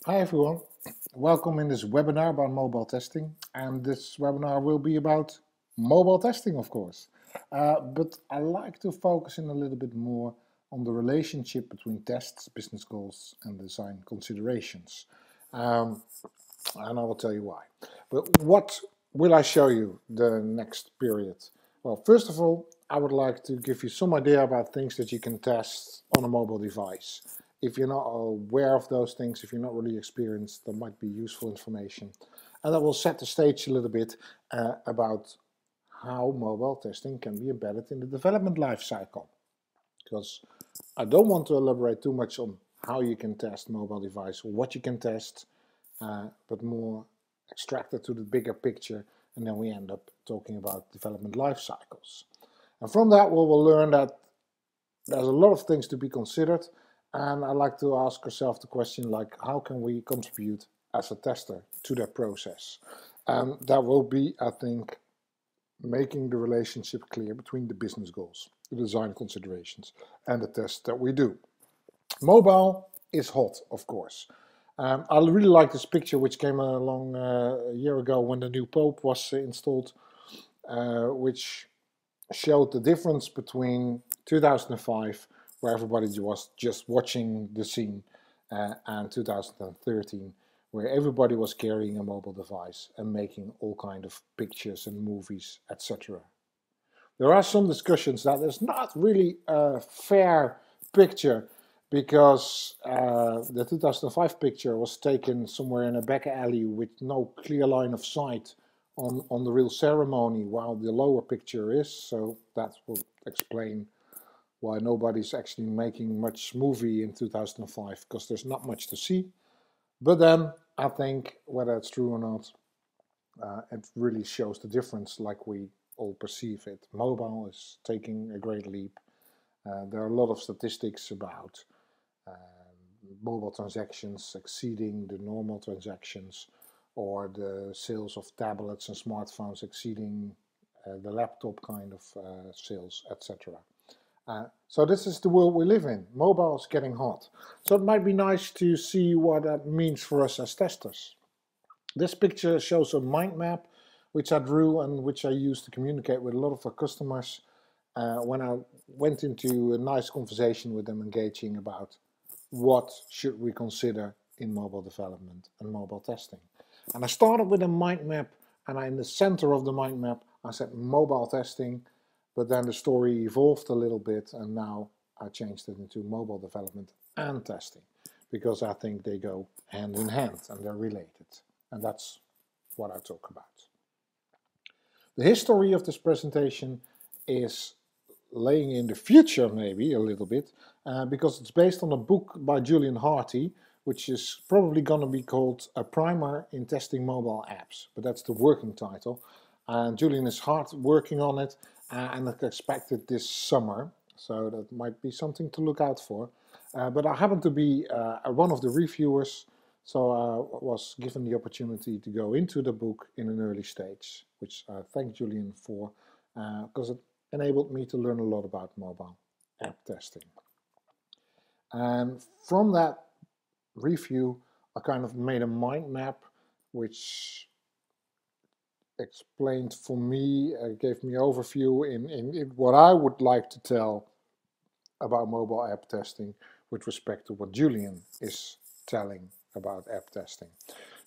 Hi everyone, welcome in this webinar about mobile testing, and this webinar will be about mobile testing, of course. But I like to focus in a little bit more on the relationship between tests, business goals and design considerations. And I will tell you why. But what will I show you the next period? Well, first of all, I would like to give you some idea about things that you can test on a mobile device. If you're not aware of those things, if you're not really experienced, that might be useful information. And that will set the stage a little bit about how mobile testing can be embedded in the development life cycle. Because I don't want to elaborate too much on how you can test mobile device, what you can test, but more extracted to the bigger picture, and then we end up talking about development life cycles. And from that we will learn that there's a lot of things to be considered, and I like to ask ourselves the question like, how can we contribute as a tester to that process? And that will be, I think, making the relationship clear between the business goals, the design considerations, and the tests that we do. Mobile is hot, of course. I really like this picture which came along a year ago when the new Pope was installed, which showed the difference between 2005, where everybody was just watching the scene, and 2013, where everybody was carrying a mobile device and making all kinds of pictures and movies, etc. There are some discussions that it's not really a fair picture, because the 2005 picture was taken somewhere in a back alley with no clear line of sight on the real ceremony, while the lower picture is. So that will explain why nobody's actually making much movie in 2005, because there's not much to see. But then I think, whether it's true or not, it really shows the difference like we all perceive it. Mobile is taking a great leap. There are a lot of statistics about mobile transactions exceeding the normal transactions, or the sales of tablets and smartphones exceeding the laptop kind of sales, etc. So this is the world we live in. Mobile is getting hot. So it might be nice to see what that means for us as testers. This picture shows a mind map which I drew and which I used to communicate with a lot of our customers when I went into a nice conversation with them, engaging about what should we consider in mobile development and mobile testing. And I started with a mind map, and in the center of the mind map I said mobile testing, but then the story evolved a little bit, and now I changed it into mobile development and testing, because I think they go hand in hand and they're related, and that's what I talk about. The history of this presentation is laying in the future, maybe a little bit, because it's based on a book by Julian Harty, which is probably going to be called A Primer in Testing Mobile Apps, but that's the working title. And Julian is hard working on it, and I expect it this summer, so that might be something to look out for. But I happen to be one of the reviewers, so I was given the opportunity to go into the book in an early stage, which I thank Julian for, because it enabled me to learn a lot about mobile app testing. And from that review, I kind of made a mind map which explained for me, gave me overview in what I would like to tell about mobile app testing with respect to what Julian is telling about app testing.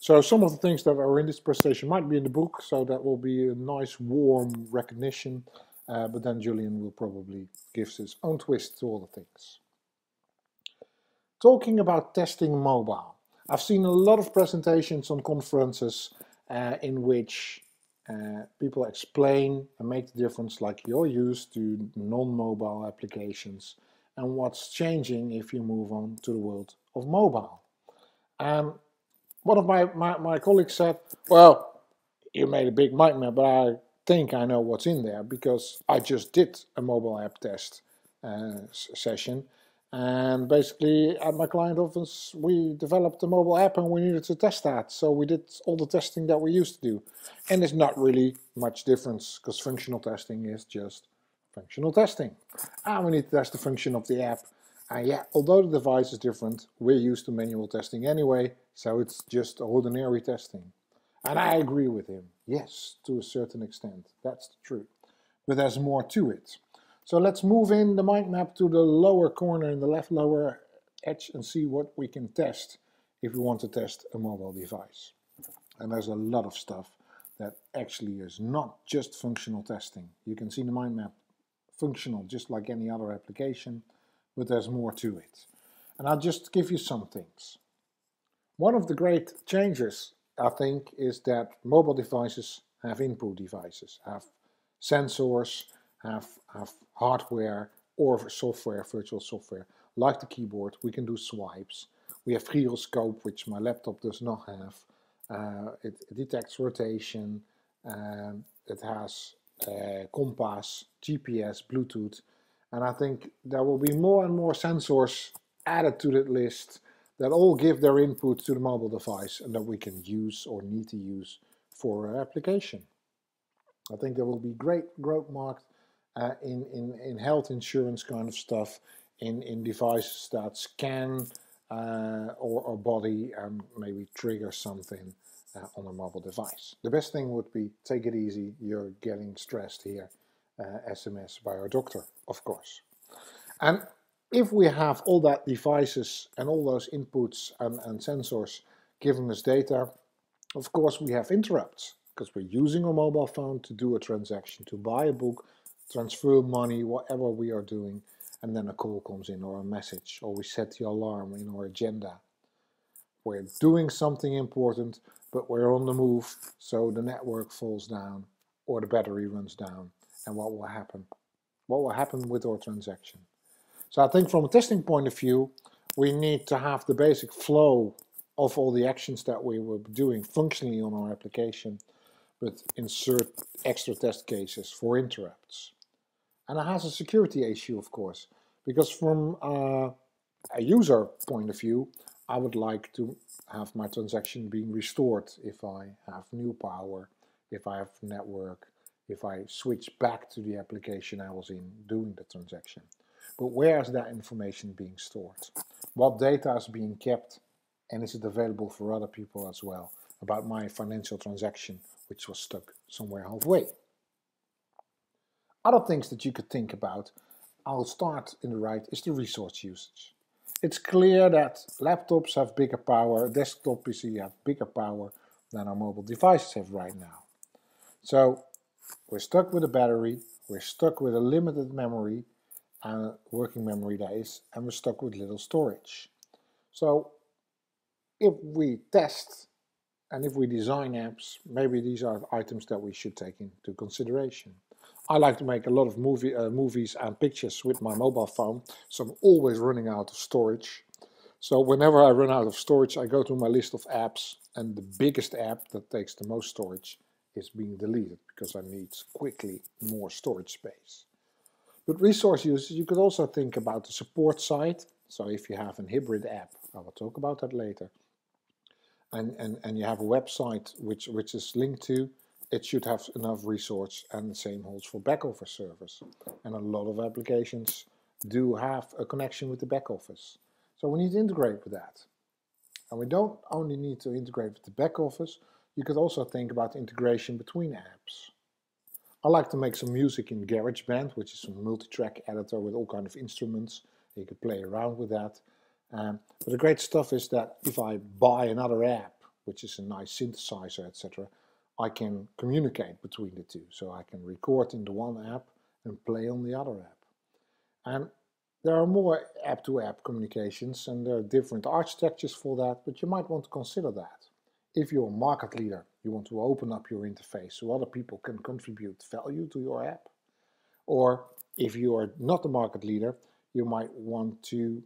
So some of the things that are in this presentation might be in the book, so that will be a nice warm recognition, but then Julian will probably give his own twist to all the things. Talking about testing mobile, I've seen a lot of presentations on conferences in which people explain and make the difference, like you're used to non-mobile applications, and what's changing if you move on to the world of mobile. One of my colleagues said, well, you made a big mind map, but I think I know what's in there, because I just did a mobile app test session. And basically at my client office we developed a mobile app and we needed to test that. So we did all the testing that we used to do. And there's not really much difference, because functional testing is just functional testing. And we need to test the function of the app. And yeah, although the device is different, we're used to manual testing anyway, So it's just ordinary testing. And I agree with him. Yes, to a certain extent. That's the truth. But there's more to it. So let's move in the mind map to the lower corner in the left lower edge and see what we can test if we want to test a mobile device. And there's a lot of stuff that actually is not just functional testing. You can see the mind map functional just like any other application, but there's more to it. And I'll just give you some things. One of the great changes, I think, is that mobile devices have input devices, have sensors, have hardware or software, virtual software, like the keyboard. We can do swipes. We have gyroscope, which my laptop does not have. It detects rotation. It has compass, GPS, Bluetooth. And I think there will be more and more sensors added to that list that all give their input to the mobile device and that we can use or need to use for our application. I think there will be great growth marked in health insurance kind of stuff, in devices that scan or body and maybe trigger something on a mobile device. The best thing would be take it easy, you're getting stressed here, SMS by our doctor, of course. And if we have all that devices and all those inputs and sensors giving us data, of course we have interrupts because we're using our mobile phone to do a transaction, to buy a book, transfer money, whatever we are doing, and then a call comes in or a message, or we set the alarm in our agenda. We're doing something important, but we're on the move, so the network falls down or the battery runs down. And what will happen? What will happen with our transaction? So I think from a testing point of view, we need to have the basic flow of all the actions that we were doing functionally on our application, but insert extra test cases for interrupts. And it has a security issue, of course, because from a user point of view, I would like to have my transaction being restored if I have new power, if I have network, if I switch back to the application I was in doing the transaction. But where is that information being stored? What data is being kept, and is it available for other people as well about my financial transaction, which was stuck somewhere halfway? Other things that you could think about, I'll start in the right, is the resource usage. It's clear that laptops have bigger power, desktop PC have bigger power than our mobile devices have right now. So we're stuck with a battery, we're stuck with a limited memory, and working memory that is, and we're stuck with little storage. So if we test and if we design apps, maybe these are items that we should take into consideration. I like to make a lot of movies and pictures with my mobile phone, so I'm always running out of storage. So whenever I run out of storage, I go to my list of apps, and the biggest app that takes the most storage is being deleted because I need quickly more storage space. With resource usage, you could also think about the support side. So if you have a hybrid app, I will talk about that later, and you have a website which is linked to, it should have enough resource, and the same holds for back office service. And a lot of applications do have a connection with the back office. So we need to integrate with that. And we don't only need to integrate with the back office, you could also think about integration between apps. I like to make some music in GarageBand, which is a multi-track editor with all kinds of instruments. You could play around with that. But the great stuff is that if I buy another app, which is a nice synthesizer, etc., I can communicate between the two. So I can record in the one app and play on the other app. And there are more app-to-app communications, and there are different architectures for that, but you might want to consider that. If you're a market leader, you want to open up your interface so other people can contribute value to your app. Or if you are not the market leader, you might want to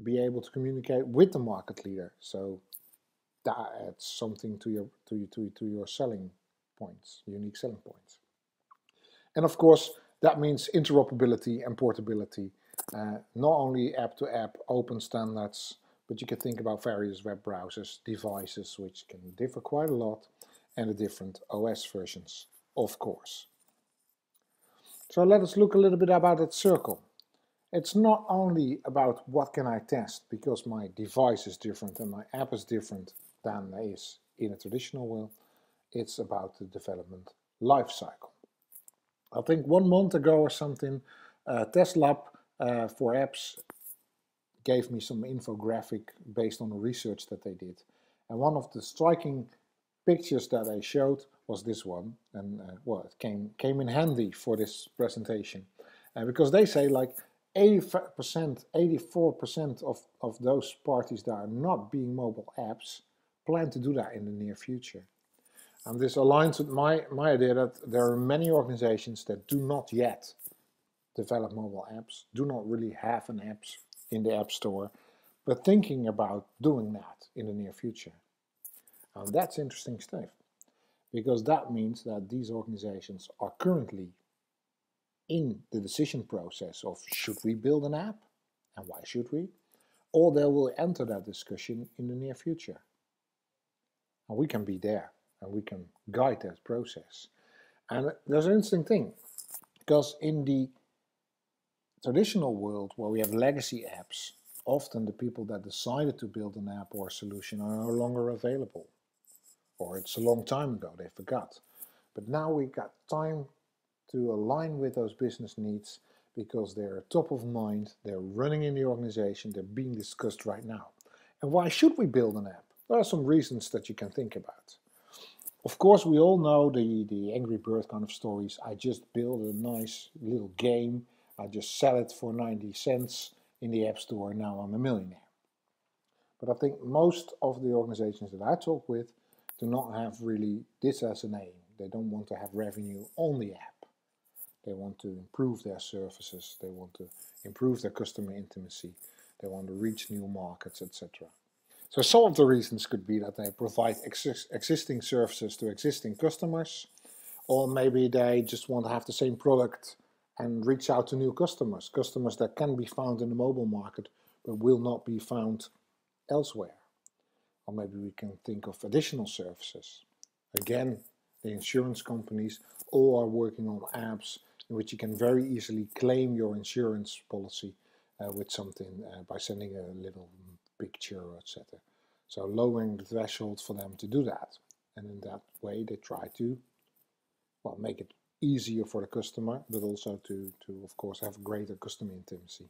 be able to communicate with the market leader. So that adds something to your selling points, unique selling points. And of course, that means interoperability and portability. Not only app-to-app open standards, but you can think about various web browsers, devices, which can differ quite a lot, and the different OS versions, of course. So let us look a little bit about that circle. It's not only about what can I test because my device is different and my app is different than it is in a traditional world. It's about the development life cycle. I think 1 month ago or something, Test Lab for apps gave me some infographic based on the research that they did. And one of the striking pictures that I showed was this one, and well, it came in handy for this presentation, because they say like 80%, 84% of those parties that are not being mobile apps plan to do that in the near future. And this aligns with my idea that there are many organizations that do not yet develop mobile apps, do not really have an app in the App Store, but thinking about doing that in the near future. And that's interesting stuff, because that means that these organizations are currently in the decision process of should we build an app and why should we, or they will enter that discussion in the near future. And we can be there and we can guide that process. And there's an interesting thing, because in the traditional world where we have legacy apps, often the people that decided to build an app or a solution are no longer available. Or it's a long time ago, they forgot. But now we got time to align with those business needs because they're top of mind, they're running in the organization, they're being discussed right now. And why should we build an app? There are some reasons that you can think about. Of course, we all know the Angry Bird kind of stories. I just build a nice little game, I just sell it for 90 cents in the App Store, and now I'm a millionaire. But I think most of the organizations that I talk with do not have really this as an aim. They don't want to have revenue on the app. They want to improve their services, they want to improve their customer intimacy, they want to reach new markets, etc. So some of the reasons could be that they provide existing services to existing customers, or maybe they just want to have the same product and reach out to new customers, customers that can be found in the mobile market but will not be found elsewhere. Or maybe we can think of additional services. Again, the insurance companies all are working on apps in which you can very easily claim your insurance policy with something by sending a little picture, etc. So lowering the threshold for them to do that. And in that way they try to, well, make it easier for the customer, but also to of course have greater customer intimacy.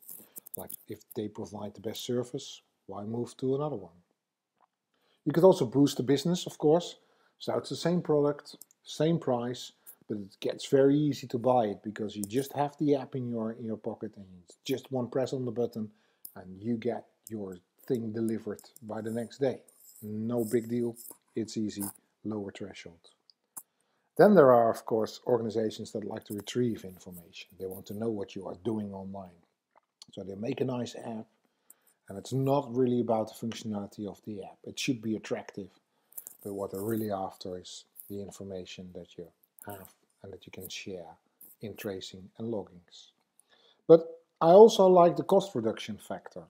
Like if they provide the best service, why move to another one? You could also boost the business, of course. So it's the same product, same price, but it gets very easy to buy it because you just have the app in your pocket and it's just one press on the button and you get your thing delivered by the next day. No big deal, it's easy, lower threshold. Then there are, of course, organizations that like to retrieve information. They want to know what you are doing online. So they make a nice app, and it's not really about the functionality of the app. It should be attractive, but what they're really after is the information that you have and that you can share in tracing and loggings. But I also like the cost reduction factor.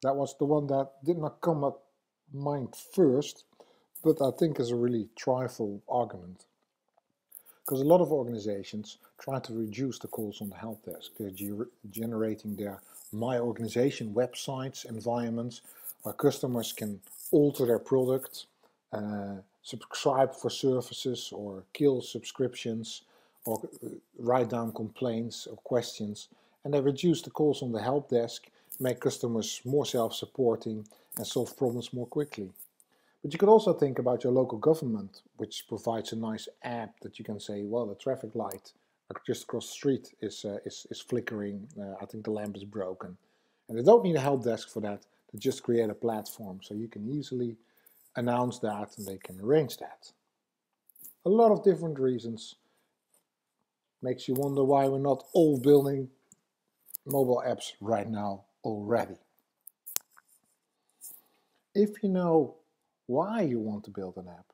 That was the one that did not come up mind first, but I think is a really trifle argument. Because a lot of organizations try to reduce the calls on the help desk. They're generating their My Organization websites, environments, where customers can alter their product, subscribe for services, or kill subscriptions, or write down complaints or questions. And they reduce the calls on the help desk, make customers more self-supporting, and solve problems more quickly. But you could also think about your local government, which provides a nice app that you can say, well, the traffic light just across the street is flickering. I think the lamp is broken. And they don't need a help desk for that. They just create a platform so you can easily announce that and they can arrange that. A lot of different reasons. Makes you wonder why we're not all building mobile apps right now already. If you know why you want to build an app,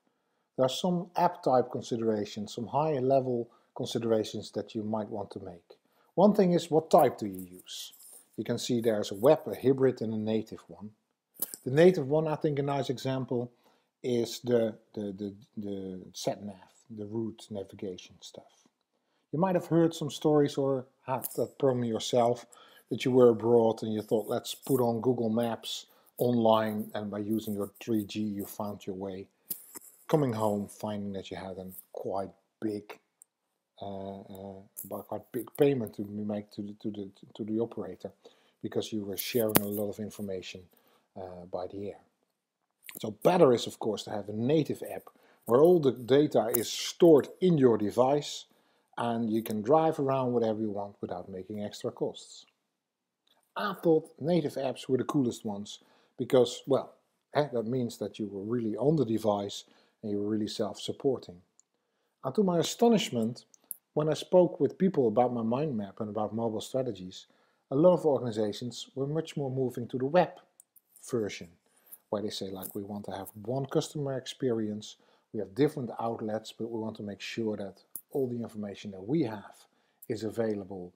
there are some app type considerations, some higher level considerations that you might want to make. One thing is, what type do you use? You can see there's a web, a hybrid, and a native one. The native one, I think a nice example is the sat-nav, the route navigation stuff. You might have heard some stories or had that problem yourself, that you were abroad and you thought, let's put on Google Maps online, and by using your 3G you found your way. Coming home, finding that you had a quite big payment to make to the operator, because you were sharing a lot of information by the air. So better is, of course, to have a native app where all the data is stored in your device and you can drive around whatever you want without making extra costs. I thought native apps were the coolest ones because, well, that means that you were really on the device and you were really self-supporting. And to my astonishment, when I spoke with people about my mind map and about mobile strategies, a lot of organizations were much more moving to the web version, where they say, like, we want to have one customer experience, we have different outlets, but we want to make sure that all the information that we have is available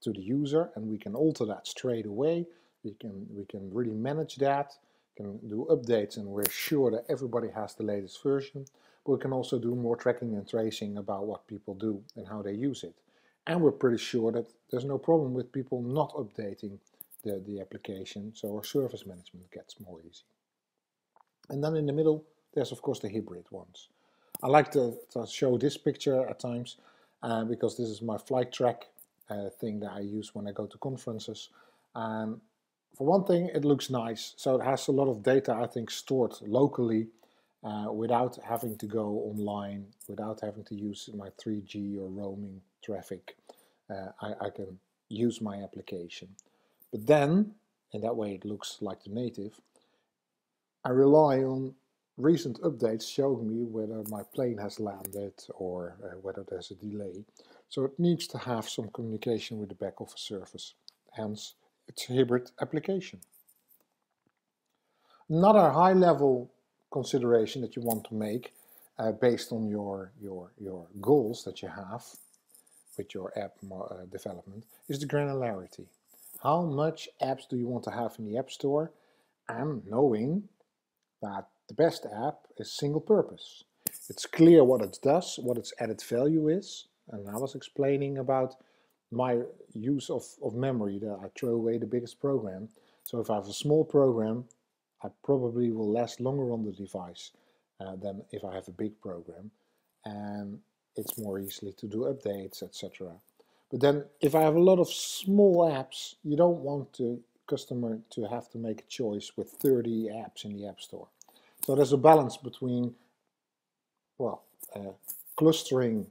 to the user, and we can alter that straight away. We can really manage that, can do updates, and we're sure that everybody has the latest version. But we can also do more tracking and tracing about what people do and how they use it. And we're pretty sure that there's no problem with people not updating the application, so our service management gets more easy. And then in the middle, there's of course the hybrid ones. I like to show this picture at times because this is my flight track thing that I use when I go to conferences. And for one thing, it looks nice. So it has a lot of data, I think, stored locally without having to go online, without having to use my 3G or roaming traffic. I can use my application. But then, in that way it looks like the native, I rely on recent updates showing me whether my plane has landed or whether there's a delay. So it needs to have some communication with the back office service. Hence, it's a hybrid application. Another high-level consideration that you want to make based on your goals that you have with your app development is the granularity. How much apps do you want to have in the App Store, and knowing that the best app is single purpose. It's clear what it does, what its added value is, and I was explaining about my use of memory, that I throw away the biggest program. So if I have a small program, I probably will last longer on the device than if I have a big program, and it's more easily to do updates, etc. But then if I have a lot of small apps, you don't want the customer to have to make a choice with 30 apps in the App Store. So there's a balance between, well, clustering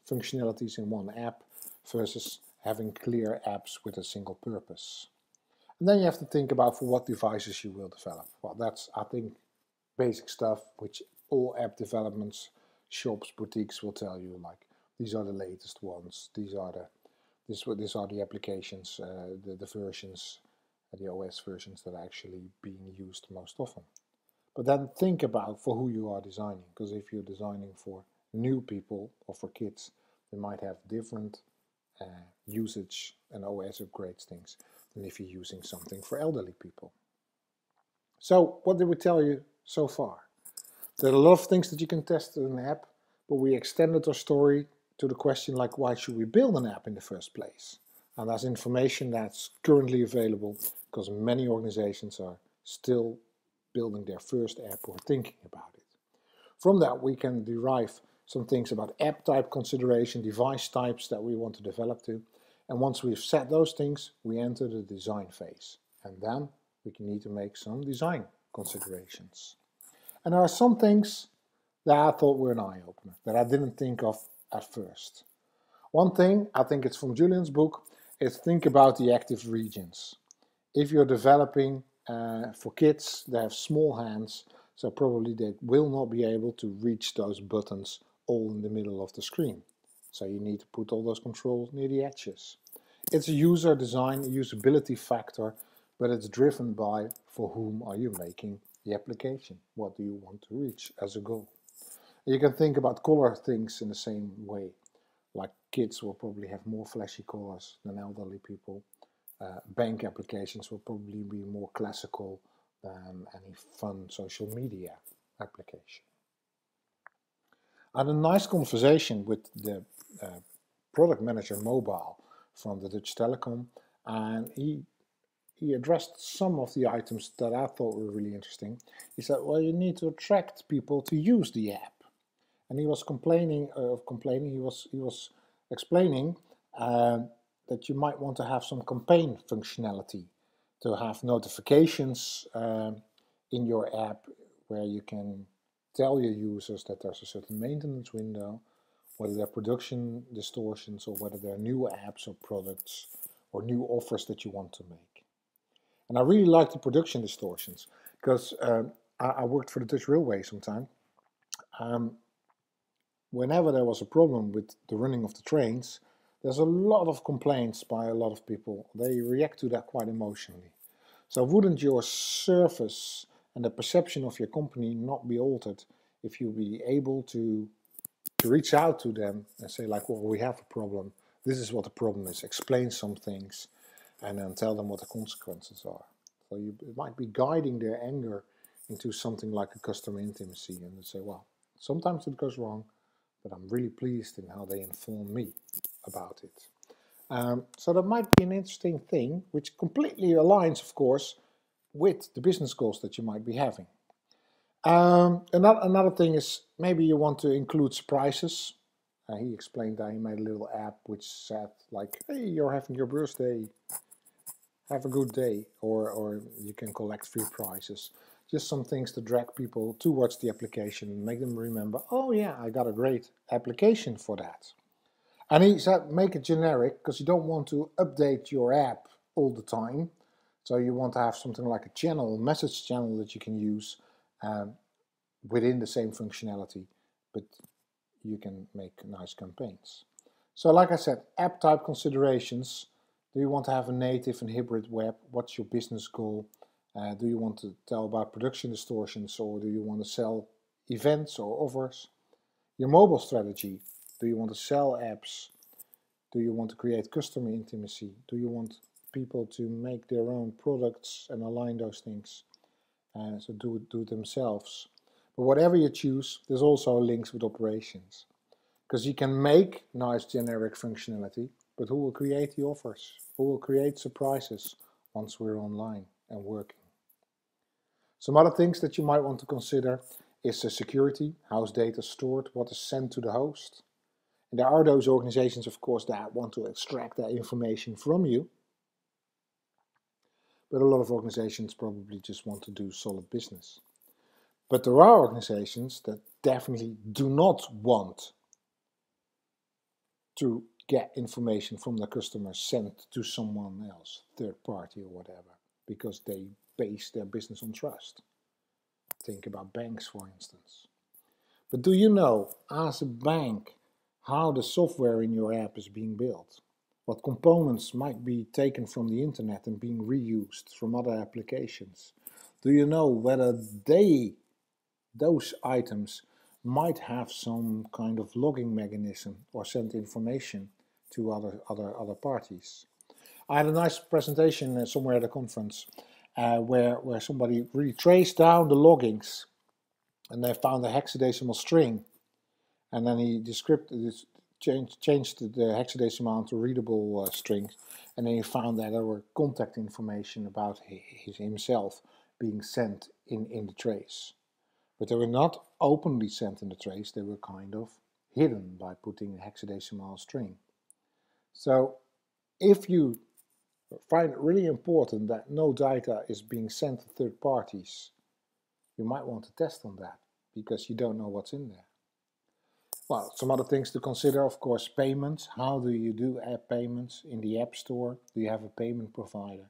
functionalities in one app versus having clear apps with a single purpose. And then you have to think about for what devices you will develop. Well, that's, I think, basic stuff which all app developments, shops, boutiques will tell you, like, these are the latest ones, these are the applications, the versions, the OS versions that are actually being used most often. But then think about for who you are designing, because if you're designing for new people or for kids, they might have different usage and OS upgrades things than if you're using something for elderly people. So what did we tell you so far? There are a lot of things that you can test in an app, but we extended our story to the question, like, why should we build an app in the first place? And that's information that's currently available because many organizations are still building their first app or thinking about it. From that, we can derive some things about app type consideration, device types that we want to develop to. And once we've set those things, we enter the design phase. And then we can need to make some design considerations. And there are some things that I thought were an eye-opener, that I didn't think of at first. One thing, I think it's from Julian's book, is think about the active regions. If you're developing for kids, they have small hands, so probably they will not be able to reach those buttons all in the middle of the screen. So you need to put all those controls near the edges. It's a user design, a usability factor, but it's driven by for whom are you making the application? What do you want to reach as a goal? You can think about color things in the same way. Like kids will probably have more flashy colors than elderly people. Bank applications will probably be more classical than any fun social media application. I had a nice conversation with the product manager mobile from the Dutch Telecom, And he addressed some of the items that I thought were really interesting. He said, well, you need to attract people to use the app. And he was he was explaining that you might want to have some campaign functionality, to have notifications in your app where you can tell your users that there's a certain maintenance window, whether they're production distortions or whether they're new apps or products or new offers that you want to make. And I really like the production distortions because I worked for the Dutch Railway sometime. Whenever there was a problem with the running of the trains, there's a lot of complaints by a lot of people. They react to that quite emotionally. So wouldn't your service and the perception of your company not be altered if you be able to reach out to them and say like, well, we have a problem. This is what the problem is. Explain some things and then tell them what the consequences are. So it might be guiding their anger into something like a customer intimacy and they say, well, sometimes it goes wrong, but I'm really pleased in how they inform me about it. So that might be an interesting thing, which completely aligns, of course, with the business goals that you might be having. Another thing is maybe you want to include surprises. He explained that he made a little app which said like, hey, you're having your birthday, have a good day, or you can collect free prizes. Just some things to drag people towards the application and make them remember, oh yeah, I got a great application for that. And he said make it generic because you don't want to update your app all the time. So you want to have something like a channel, a message channel that you can use within the same functionality, but you can make nice campaigns. So like I said, app type considerations. Do you want to have a native and hybrid web? What's your business goal? Do you want to tell about production distortions, or do you want to sell events or offers? Your mobile strategy. Do you want to sell apps? Do you want to create customer intimacy? Do you want people to make their own products and align those things? So do it themselves. But whatever you choose, there's also links with operations. Because you can make nice generic functionality, but who will create the offers? Who will create surprises once we're online and working? Some other things that you might want to consider is the security, how is data stored, what is sent to the host. And there are those organizations, of course, that want to extract that information from you. But a lot of organizations probably just want to do solid business. But there are organizations that definitely do not want to get information from their customers sent to someone else, third party or whatever, because they base their business on trust. Think about banks, for instance. But do you know, as a bank, how the software in your app is being built? What components might be taken from the internet and being reused from other applications? Do you know whether those items might have some kind of logging mechanism or send information to other parties? I had a nice presentation somewhere at a conference where somebody really traced down the loggings and they found a hexadecimal string, and then he changed the hexadecimal to readable strings, and then he found that there were contact information about himself being sent in the trace. But they were not openly sent in the trace, they were kind of hidden by putting a hexadecimal string. So if you find it really important that no data is being sent to third parties, you might want to test on that because you don't know what's in there. Well, some other things to consider, of course, payments. How do you do app payments in the App Store? Do you have a payment provider?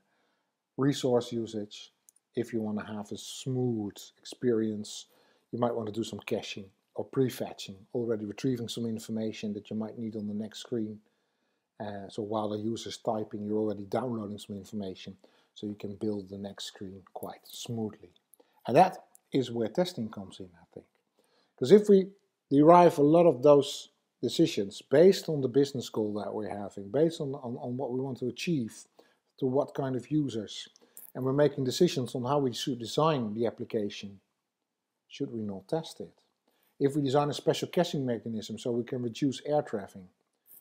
Resource usage. If you want to have a smooth experience, you might want to do some caching or prefetching, already retrieving some information that you might need on the next screen. So while the user is typing, you're already downloading some information, so you can build the next screen quite smoothly. And that is where testing comes in, I think. Because if we derive a lot of those decisions based on the business goal that we're having, based on what we want to achieve, to what kind of users, and we're making decisions on how we should design the application, should we not test it? If we design a special caching mechanism so we can reduce air traffic,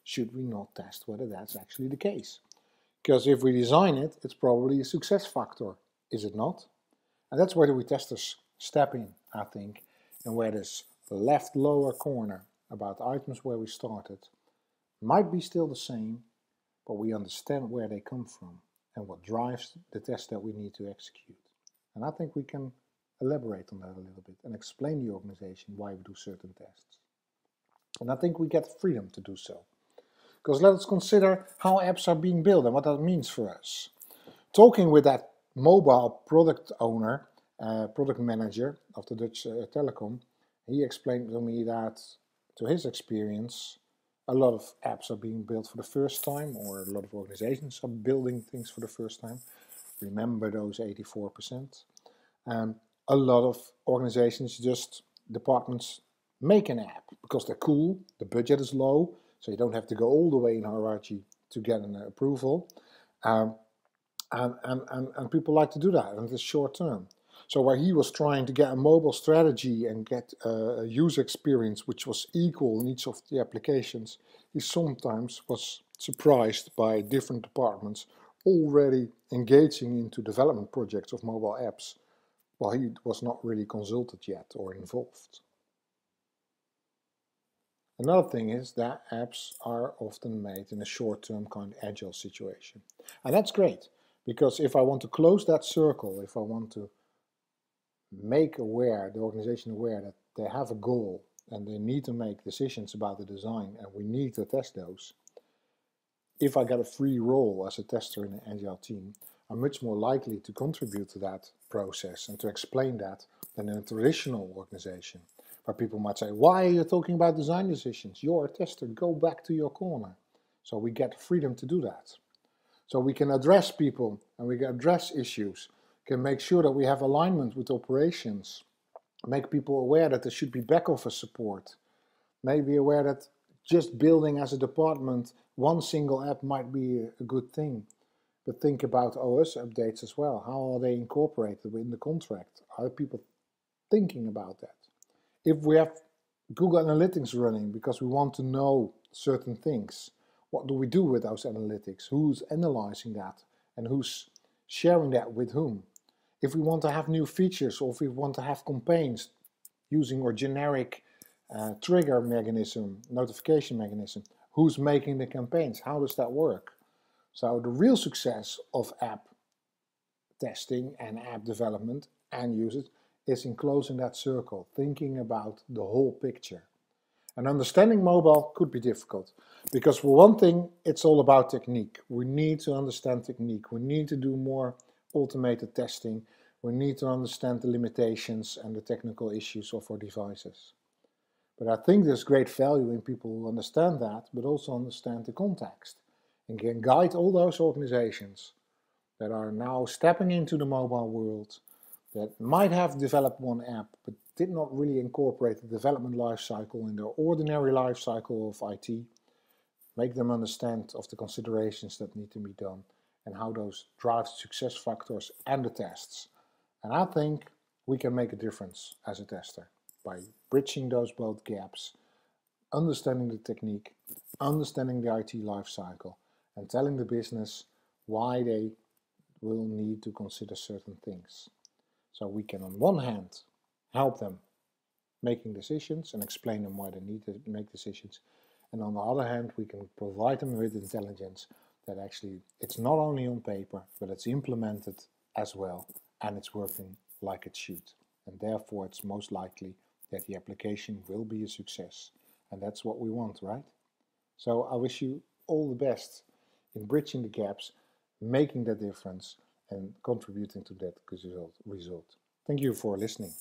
should we not test whether that's actually the case? Because if we design it, it's probably a success factor, is it not? And that's where we testers step in, I think, and where this left lower corner about items where we started might be still the same, but we understand where they come from and what drives the test that we need to execute. And I think we can elaborate on that a little bit and explain the organization why we do certain tests. And I think we get freedom to do so. Because let's consider how apps are being built and what that means for us. Talking with that mobile product owner, product manager of the Dutch telecom, he explained to me that, to his experience, a lot of apps are being built for the first time, or a lot of organizations are building things for the first time. Remember those 84%. A lot of organizations, departments, make an app because they're cool, the budget is low, so you don't have to go all the way in hierarchy to get an approval. And people like to do that, and it's short term. So where he was trying to get a mobile strategy and get a user experience which was equal in each of the applications, he sometimes was surprised by different departments already engaging into development projects of mobile apps while he was not really consulted yet or involved. Another thing is that apps are often made in a short-term kind of agile situation. And that's great, because if I want to close that circle, if I want to make the organization aware that they have a goal and they need to make decisions about the design and we need to test those, if I get a free role as a tester in an agile team, I'm much more likely to contribute to that process and to explain that than in a traditional organization, where people might say, why are you talking about design decisions? You're a tester, go back to your corner. So we get freedom to do that. So we can address people and we can address issues, can make sure that we have alignment with operations, make people aware that there should be back office support, make be aware that just building as a department one single app might be a good thing. But think about OS updates as well. How are they incorporated in the contract? Are people thinking about that? If we have Google Analytics running because we want to know certain things, what do we do with those analytics? Who's analyzing that and who's sharing that with whom? If we want to have new features or if we want to have campaigns using our generic trigger mechanism, notification mechanism, who's making the campaigns? How does that work? So the real success of app testing and app development and usage is in closing that circle, thinking about the whole picture. And understanding mobile could be difficult because for one thing, it's all about technique. We need to understand technique. We need to do more automated testing. We need to understand the limitations and the technical issues of our devices. But I think there's great value in people who understand that, but also understand the context and can guide all those organizations that are now stepping into the mobile world, that might have developed one app, but did not really incorporate the development lifecycle in their ordinary lifecycle of IT, make them understand of the considerations that need to be done and how those drive success factors and the tests. And I think we can make a difference as a tester by bridging those both gaps, understanding the technique, understanding the IT lifecycle, and telling the business why they will need to consider certain things. So we can, on one hand, help them making decisions and explain them why they need to make decisions. And on the other hand, we can provide them with intelligence that actually it's not only on paper, but it's implemented as well, and it's working like it should. And therefore, it's most likely that the application will be a success. And that's what we want, right? So I wish you all the best in bridging the gaps, making that difference, and contributing to that result. Thank you for listening.